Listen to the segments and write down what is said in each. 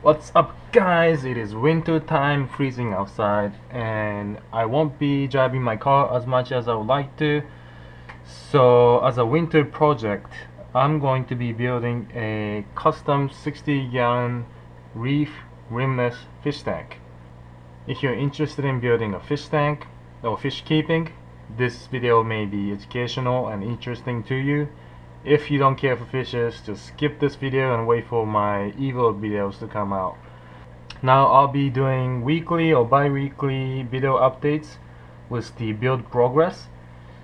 What's up, guys? It is winter time, freezing outside, and I won't be driving my car as much as I would like to. So as a winter project, I'm going to be building a custom 60-gallon Reef Rimless fish tank. If you're interested in building a fish tank or fish keeping, this video may be educational and interesting to you. If you don't care for fishes, just skip this video and wait for my evil videos to come out. Now I'll be doing weekly or bi-weekly video updates with the build progress.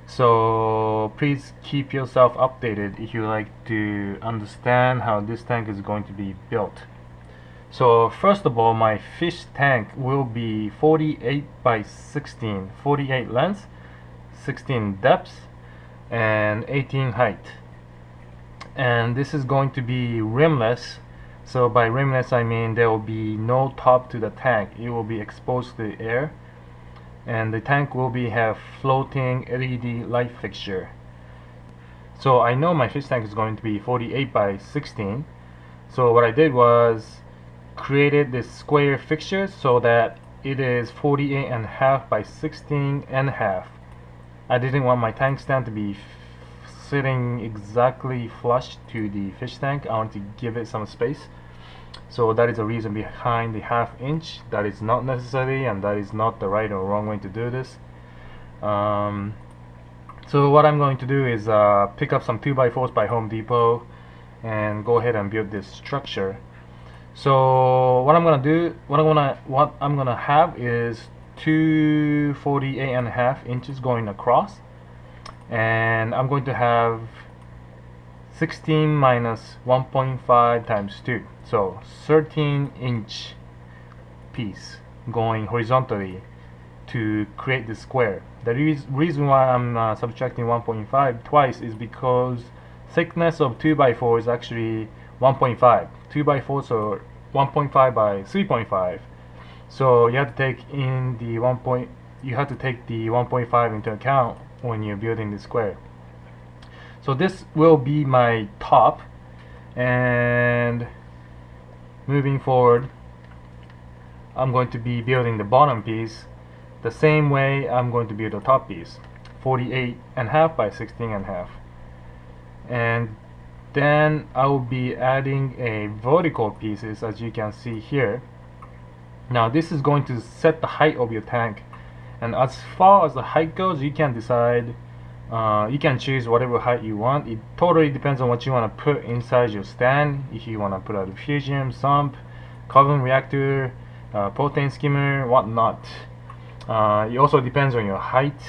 So please keep yourself updated if you like to understand how this tank is going to be built. So first of all, my fish tank will be 48 by 16, 48 length, 16 depth, and 18 height. And this is going to be rimless. So by rimless I mean there will be no top to the tank. It will be exposed to the air, and the tank will have floating LED light fixture. So I know my fish tank is going to be 48 by 16. So what I did was created this square fixture so that it is 48 and a half by 16 and a half. I didn't want my tank stand to be sitting exactly flush to the fish tank. I want to give it some space. So that is the reason behind the ½ inch. That is not necessary, and that is not the right or wrong way to do this. So what I'm going to do is pick up some 2x4s by Home Depot and go ahead and build this structure. So what I'm gonna have is two 48.5 inches going across, and I'm going to have 16 minus 1.5 times 2, so 13-inch piece going horizontally to create the square. The reason why I'm subtracting 1.5 twice is because thickness of 2x4 is actually 1.5. 2x4s are 1.5 by 3.5. So you have to take in the 1.5 into account when you're building the square. So this will be my top, and moving forward I'm going to be building the bottom piece the same way I'm going to build the top piece, 48.5 by 16.5. And then I will be adding a vertical pieces, as you can see here. Now this is going to set the height of your tank, and as far as the height goes, you can decide, you can choose whatever height you want. It totally depends on what you want to put inside your stand. If you want to put a refugium, sump, carbon reactor, protein skimmer, whatnot. It also depends on your height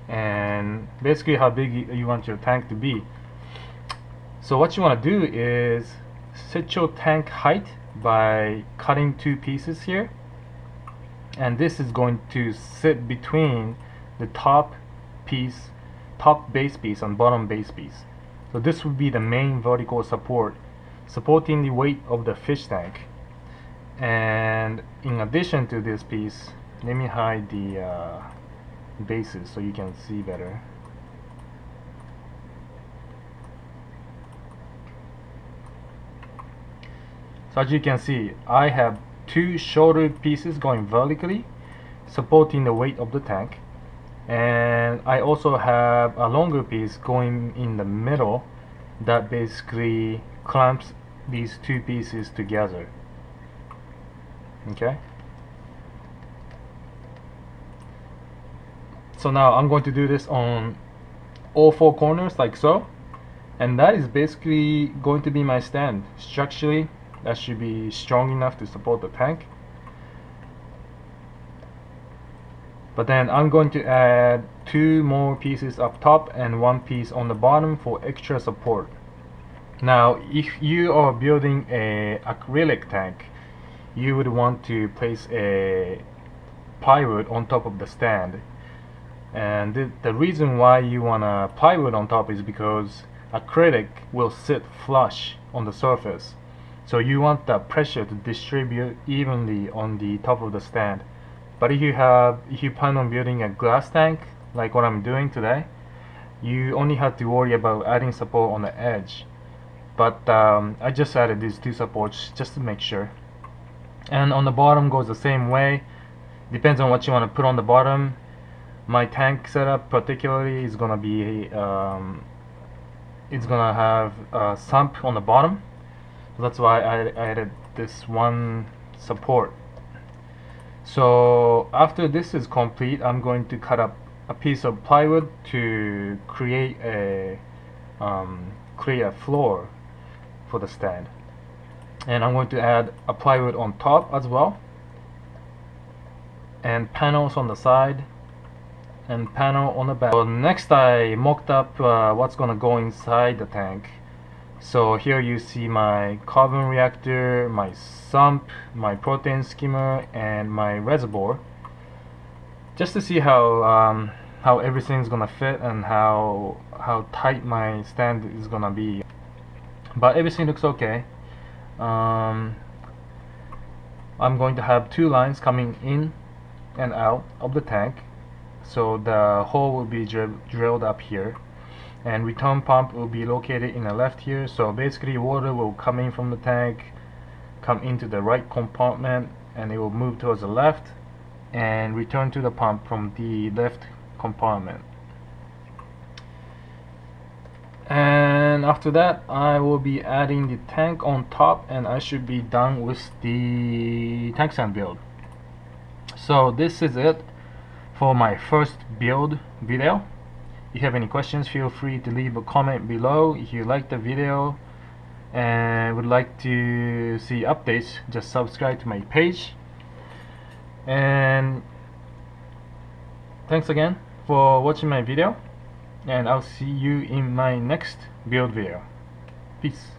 and basically how big you want your tank to be. So what you want to do is set your tank height by cutting two pieces here, and this is going to sit between the top base piece and bottom base piece. So this would be the main vertical support, supporting the weight of the fish tank. And in addition to this piece, let me hide the bases so you can see better. So as you can see, I have two shorter pieces going vertically, supporting the weight of the tank, and I also have a longer piece going in the middle that basically clamps these two pieces together. Okay, so now I'm going to do this on all four corners like so, and that is basically going to be my stand. Structurally, that should be strong enough to support the tank. But then I'm going to add two more pieces up top and one piece on the bottom for extra support. Now if you are building a acrylic tank, you would want to place a plywood on top of the stand. And the reason why you want a plywood on top is because acrylic will sit flush on the surface. So you want the pressure to distribute evenly on the top of the stand. But if you plan on building a glass tank like what I'm doing today, you only have to worry about adding support on the edge. But I just added these two supports just to make sure. and on the bottom goes the same way. Depends on what you want to put on the bottom. My tank setup particularly is gonna be it's gonna have a sump on the bottom, so that's why I added this one support. So after this is complete, I'm going to cut up a piece of plywood to create a floor for the stand, and I'm going to add a plywood on top as well, and panels on the side and panel on the back. So next I mocked up what's gonna go inside the tank. So here you see my carbon reactor, my sump, my protein skimmer, and my reservoir, just to see how everything's gonna fit and how tight my stand is gonna be. But everything looks okay. I'm going to have 2 lines coming in and out of the tank, so the hole will be drilled up here, and return pump will be located in the left here. So basically water will come in from the tank, come into the right compartment, and it will move towards the left and return to the pump from the left compartment. And after that I will be adding the tank on top, and I should be done with the tank stand build. So this is it for my first build video. If you have any questions, feel free to leave a comment below. If you like the video and would like to see updates, just subscribe to my page. And thanks again for watching my video, and I'll see you in my next build video. Peace.